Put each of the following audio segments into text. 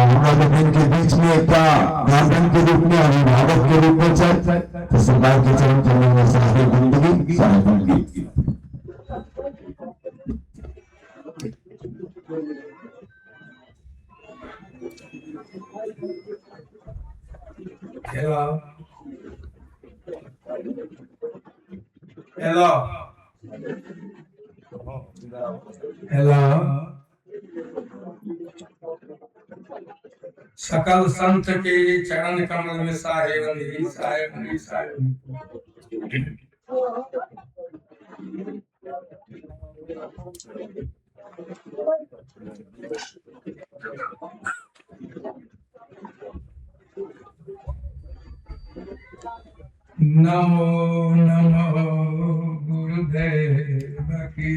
हम लोग इनके बीच में क्या गार्जियन के रूप में, अभिभावक के रूप में चल तो सरकार के चरण कमल में सारी जिंदगी सारी। हेलो हेलो हेलो, सकल संत के चरण कमल में साहेब साहेब साहेब। नमो नमो गुरुदेव की,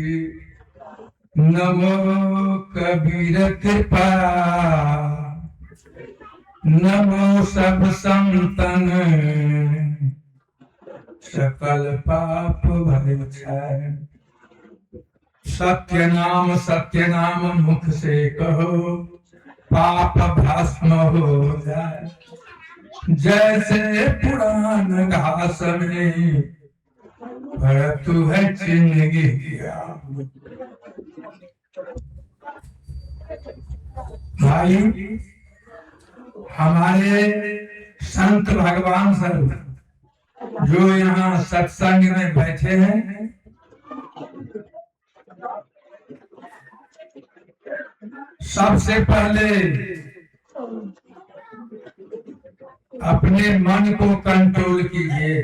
नमो कबीर कृपा, नमो सब संतन सकल पाप भय क्षय। सत्य नाम मुख से कहो, पाप भस्म हो जाए। जैसे पुरान घास में भरतु है चिन्ह भाई। हमारे संत भगवान सब जो यहाँ सत्संग में बैठे हैं, सबसे पहले अपने मन को कंट्रोल कीजिए।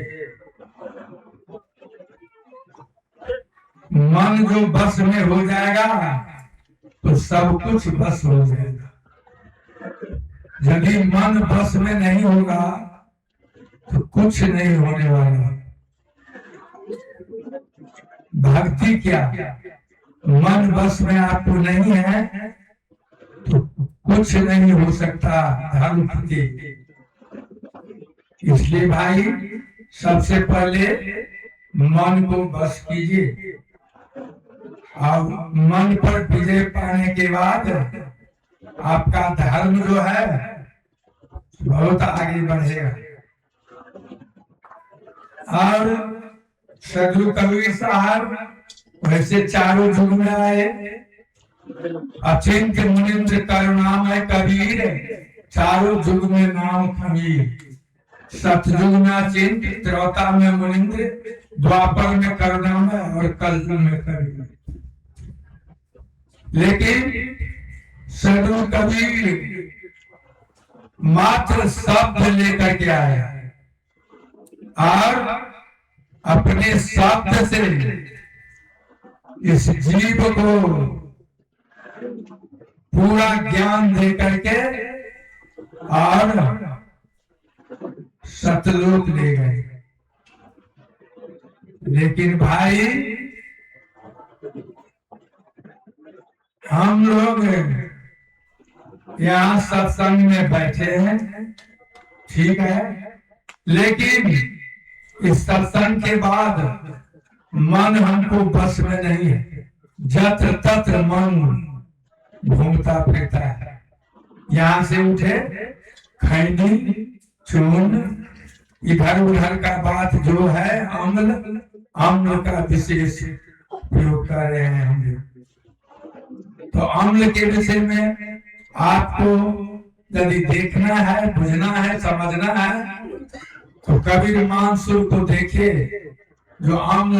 मन जो बस में हो जाएगा तो सब कुछ बस हो जाएगा। यदि मन बस में नहीं होगा तो कुछ नहीं होने वाला। भक्ति क्या, मन बस में आपको नहीं है तो कुछ नहीं हो सकता धर्म की। इसलिए भाई सबसे पहले मन को बस कीजिए और मन पर विजय पाने के बाद आपका धर्म जो है बहुत आगे बढ़ेगा। और सदगुरु कबीर साहब वैसे चारों युग में आए। अचिंत्य मुनिंद्र करुणामय कबीर, चारों युग में नाम खमीर। सतयुग में अचिंत्य, त्रेता में मुनिंद्र, द्वापर में करुणामय और कलयुग में कबीर। लेकिन सदगुरु कबीर मात्र शब्द लेकर के आया और अपने शब्द से इस जीव को पूरा ज्ञान दे करके और सतलोक ले गए। लेकिन भाई हम लोग यहाँ सत्संग में बैठे हैं, ठीक है, लेकिन इस सत्संग के बाद मन हमको बस में नहीं है। जत्र तत्र मन घूमता फिरता है। यहाँ से उठे खैनी चून इधर उधर का बात जो है अम्ल का विशेष प्रयोग कर रहे हैं हम लोग। तो अम्ल के विषय में आपको यदि देखना है, बुझना है, समझना है तो कबीर मानसूर को देखिए। जो अम्ल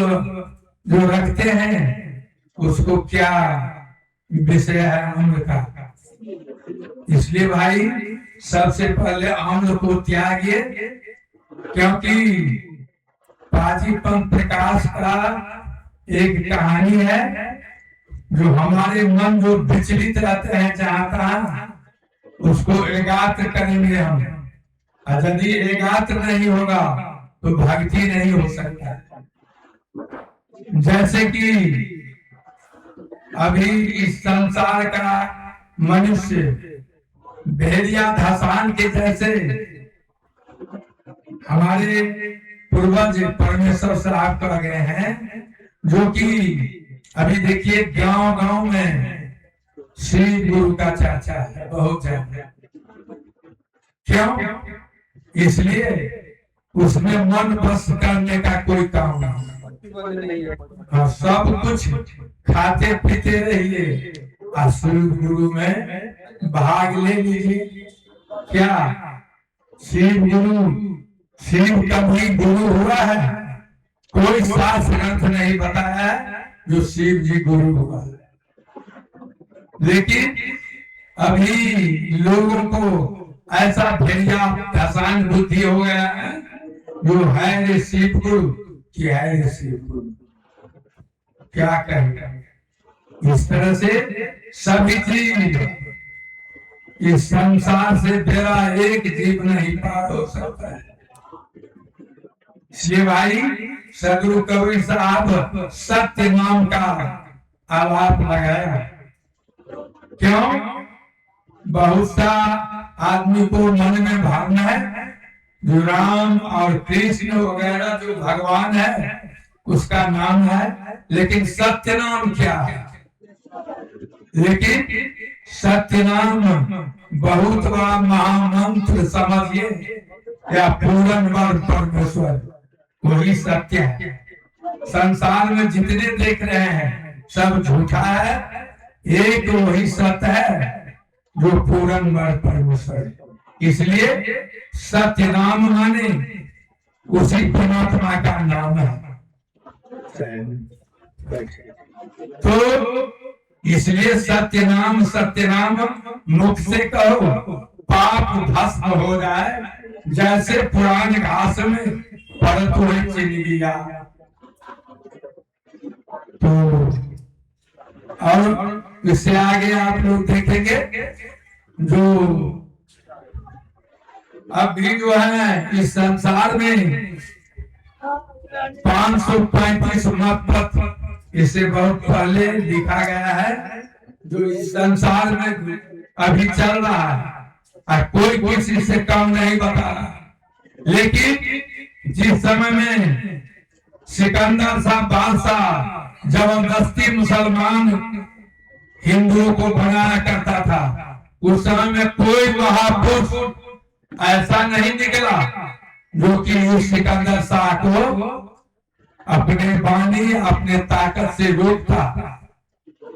जो रखते हैं उसको क्या विषय है अम्ल का। इसलिए भाई सबसे पहले अम्ल को त्यागिए, क्योंकि पाजीपन प्रकाश का एक कहानी है। जो हमारे मन जो विचलित रहते हैं जहाँ तहाँ, उसको एकाग्र करेंगे हम। यदि एकाग्र नहीं होगा तो भक्ति नहीं हो सकता। जैसे कि अभी इस संसार का मनुष्य भेड़िया धसान के जैसे हमारे पूर्वज परमेश्वर से आप कर गए हैं, जो कि अभी देखिए गांव गांव में श्री गुरु का चर्चा है बहुत ज्यादा। क्यों? इसलिए उसमें मन बस करने का कोई काम नहीं। हाँ, सब कुछ खाते पीते रहिए और शिव गुरु में भाग ले लीजिए। क्या शिव गुरु, शिव कभी गुरु हुआ है? कोई शास्त्र ग्रंथ नहीं बताया जो शिव जी गुरु हुआ। लेकिन अभी लोगों को ऐसा भेजा आसान बुद्धि हो गया है, जो है रे शिव गुरु, क्या है रे शिव गुरु, क्या कहेगा। इस तरह से सभी जीव, इस संसार से मेरा एक जीव नहीं पार हो सकता है। इसलिए भाई सदगुरु कबीर साहब सत्य नाम का आलाप लगाया। क्यों? बहुत सा आदमी को मन में भावना है जो राम और कृष्ण वगैरह जो भगवान है उसका नाम है, लेकिन सत्य नाम क्या है? लेकिन सत्य नाम बहुत बड़ा महामंत्र समझिए, या पूर्ण वर्ग परमेश्वर, वही सत्य है। संसार में जितने देख रहे हैं सब झूठा है, एक वही सत्य है जो पूर्ण वर्ग परमेश्वर। इसलिए सत्य नाम माने उसी परमात्मा का नाम है। तो इसलिए सत्य नाम मुख से कहो, पाप भस्म हो जाए, जैसे पुरान घास में परत हुए चिनिया। तो और इससे आगे आप लोग देखेंगे जो अभी जो है इस संसार में 535 मत पत्र, इससे बहुत पहले लिखा गया है, जो इस संसार में अभी चल रहा है और कोई किसी से कम नहीं बता रहा। लेकिन जिस समय में सिकंदर साहब बादशाह जबरदस्ती मुसलमान हिंदुओं को बनाया करता था, उस समय में कोई महापुरुष ऐसा नहीं निकला जो कि उस सिकंदर शाह को अपने वाणी अपने ताकत से रोकता।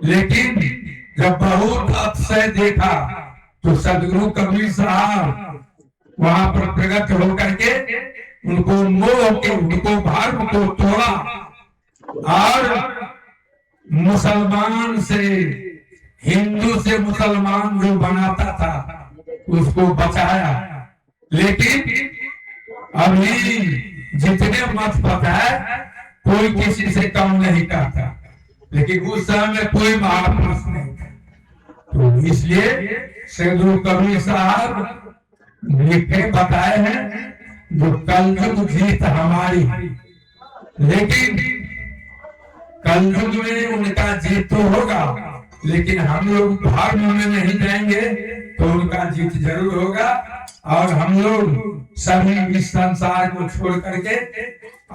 लेकिन जब बहुत अतिशय देखा तो सदगुरु कबीर साहब वहां पर प्रकट होकर के उनको मोह के, उनको भर्म को तोड़ा और मुसलमान से, हिंदू से मुसलमान जो बनाता था उसको बचाया। लेकिन अभी जितने मत पता है कोई किसी से कम नहीं करता, लेकिन उस समय में कोई महापुरुष नहीं था। तो इसलिए सदगुरु कबीर साहब लिखे बताए हैं जो कलयुग जीत हमारी, लेकिन कलयुग में उनका जीत तो होगा, लेकिन हम लोग धर्म में नहीं जाएंगे तो उनका जीत जरूर होगा और हम लोग सभी इस संसार को छोड़ करके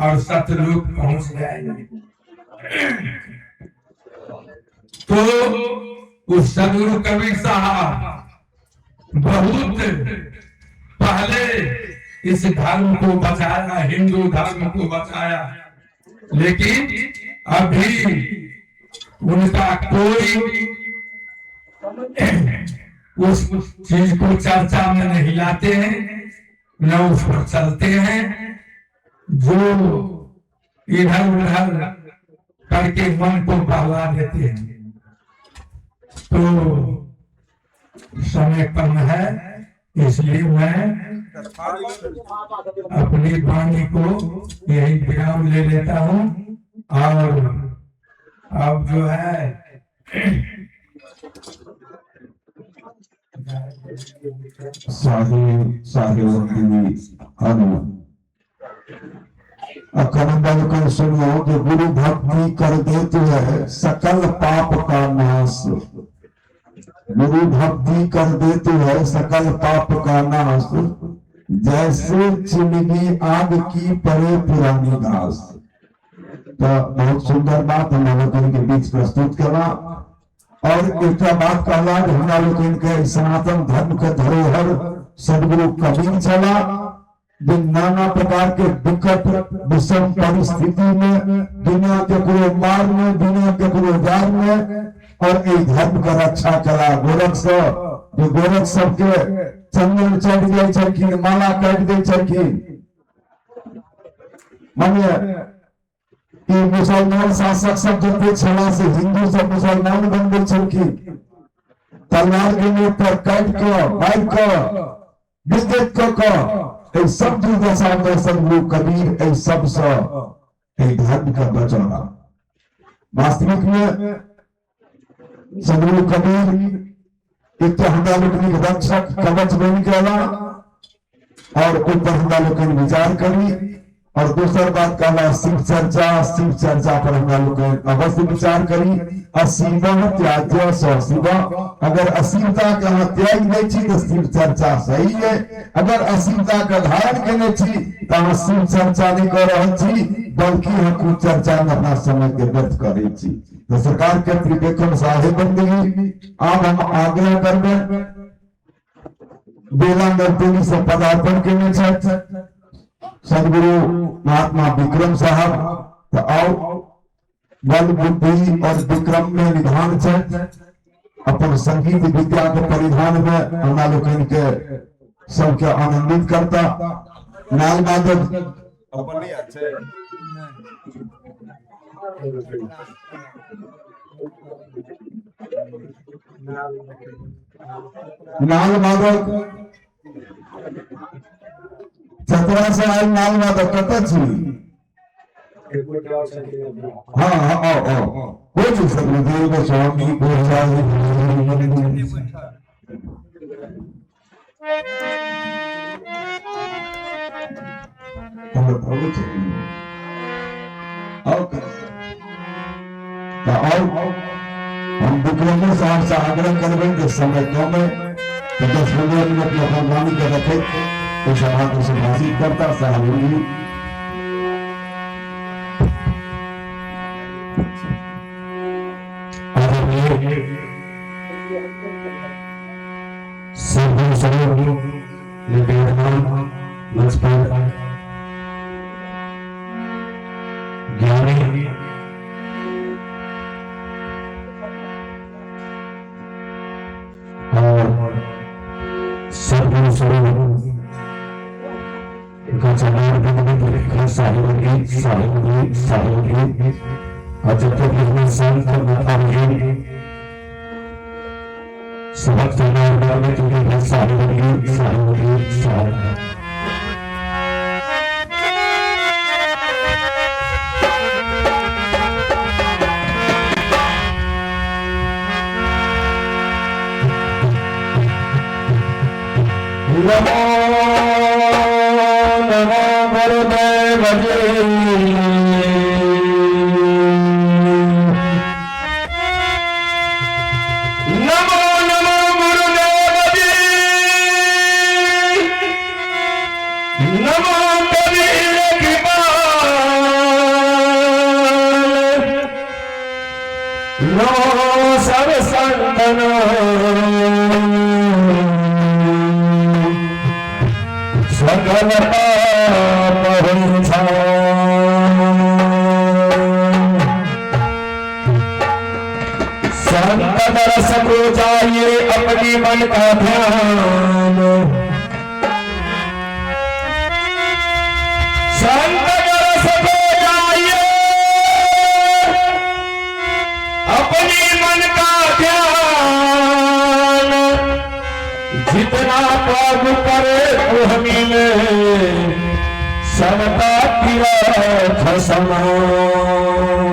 और सतलोक पहुंच जाएंगे। तो उस सदगुरु कबीर साहब बहुत पहले इस धर्म को बचाया, हिंदू धर्म को बचाया, लेकिन अभी उनका कोई उस चीज को चर्चा में नहीं लाते हैं, न उस पर चलते हैं। जो इधर उधर करके मन को बहला देते हैं। तो समय कम है, इसलिए मैं अपनी वाणी को यही विराम ले लेता हूँ। और अब जो है अखंड कर सुनो जो गुरु भक्ति कर देते है सकल पाप का नाश। गुरु भक्ति कर देते है सकल पाप का नाश, जैसे चिमनी आग की परे पुरानी घास। तो बहुत सुंदर बात हम लोगों के बीच प्रस्तुत करना। और एक बात कहला, हम लोग इनके सनातन धर्म के धरोहर सदगुरु कबीर चला, जो नाना प्रकार के विकट विषम परिस्थिति में दुनिया के गुरु मार में, दुनिया के गुरु जार में, और एक धर्म का रक्षा करा। गोरख से जो गोरख सबके चंदन चढ़ जाए छलखिन, माला काट दे छलखिन, मानिए कि मुसलमान शासक सब जते छला से हिंदू सब मुसलमान बन गए छलखिन। तलवार के मुंह पर काट के मार के विद्युत को सब दुर्दशा में सदगुरु कबीर ए सब धर्म का बचाना। वास्तविक में सदगुरु कबीर एक तो हमरा लोग रक्षक कवच बन गया, और ऊपर हमरा लोग विचार करी। और दूसर बात कहला शिव चर्चा पर हमरा लोग अवश्य विचार करी। अशिव त्याज्य शिव, अगर अशिवता के अहाँ त्याग नहीं छी तो शिव चर्चा सही है। अगर अशिवता के धारण केने छी तो अहाँ शिव चर्चा नहीं कर रहल छी, बल्कि हम कुछ चर्चा में अपना समय के व्यर्थ करे छी। तो सरकार के त्रिवेकम साहेब बंदगी अब हम आग्रह करबे, बेला नर्तनी से पदार्पण केने छथि सदगुरु महात्मा विक्रम साहब। तो आओ बल बुद्धि और विक्रम में निधान छे, अपन संगीत विद्या के परिधान में हमरा लोग के सबके आनंदित करता। नाल माधव अपन नहीं अच्छे नाल माधव चतरा से आए, नाल माधव कत छी? हाँ आओ कुछ सदगुरुदेव स्वामी गोसाई हम विक्रम साहब से आग्रह करबे कि समय कम है तो 10-15 मिनट में अपन वाणी के रखे तो सभा को संभाषित करता साहब। अपनी मन का ध्यान संत रस को जाइए, अपनी मन का ध्यान जितना पाप करे उहमी में सबका तीरथ समान।